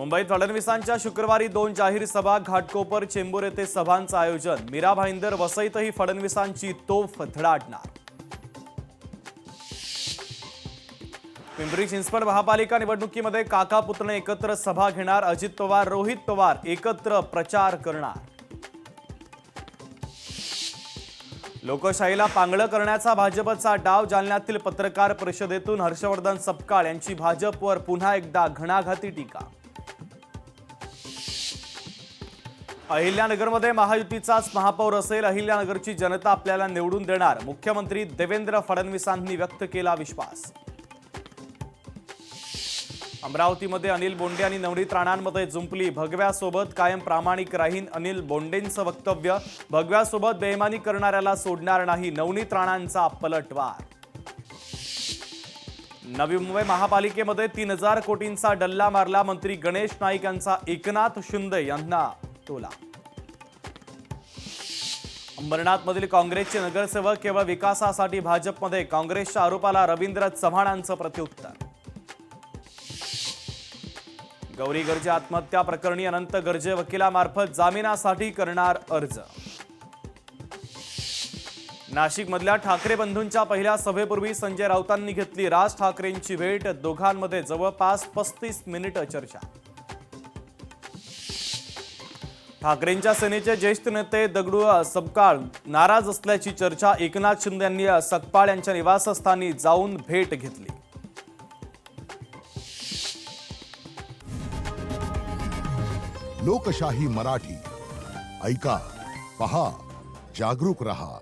मुंबईत फडणवीसांच्या शुक्रवारी 2 जाहीर सभा, घाटकोपर, चेंबूर येथे सभांचं आयोजन. मीरा भाईंदर वसईतही फडणवीसांची तोफ धडाडणार. पिंपरी चिंचवड महापालिका निवडणुकीमध्ये काका पुतणे एकत्र सभा घेणार. अजित पवार, रोहित पवार एकत्र प्रचार करणार. लोकशाहीला पांगळं करण्याचा भाजपचा डाव. जालन्यातील पत्रकार परिषदेतून हर्षवर्धन सपकाळ यांची भाजपवर पुन्हा एकदा घणाघाती टीका. अहिल्यानगरमध्ये महायुतीचाच महापौर असेल. अहिल्यानगरची जनता आपल्याला निवडून देणार. मुख्यमंत्री देवेंद्र फडणवीसांनी व्यक्त केला विश्वास. अमरावतीमध्ये अनिल बोंडे आणि नवनीत राणांमध्ये जुंपली. भगव्यासोबत कायम प्रामाणिक राहीन, अनिल बोंडेंचं वक्तव्य. भगव्यासोबत बेईमानी करणाऱ्याला सोडणार नाही, नवनीत राणांचा पलटवार. नवी मुंबई महापालिकेमध्ये 3000 कोटींचा डल्ला मारला. मंत्री गणेश नाईक यांचा एकनाथ शिंदे यांना टोला. अंबरनाथमधील काँग्रेसचे नगरसेवक केवळ विकासासाठी भाजपमध्ये. काँग्रेसच्या आरोपाला रवींद्र चव्हाणांचं प्रत्युत्तर. गौरी गर्जे आत्महत्या प्रकरणी अनंत गर्जे वकिलामार्फत जामिनासाठी करणार अर्ज. नाशिकमधल्या ठाकरे बंधूंच्या पहिल्या सभेपूर्वी संजय राऊतांनी घेतली राज ठाकरेंची भेट. दोघांमध्ये जवळपास 35 मिनिटं चर्चा. ठाकरेंच्या सेनेचे ज्येष्ठ नेते दगडू सपकाळ नाराज असल्याची चर्चा. एकनाथ शिंदे यांनी सपकाळ यांच्या निवासस्थानी जाऊन भेट घेतली. लोकशाही मराठी ऐका, पहा, जागरूक रहा.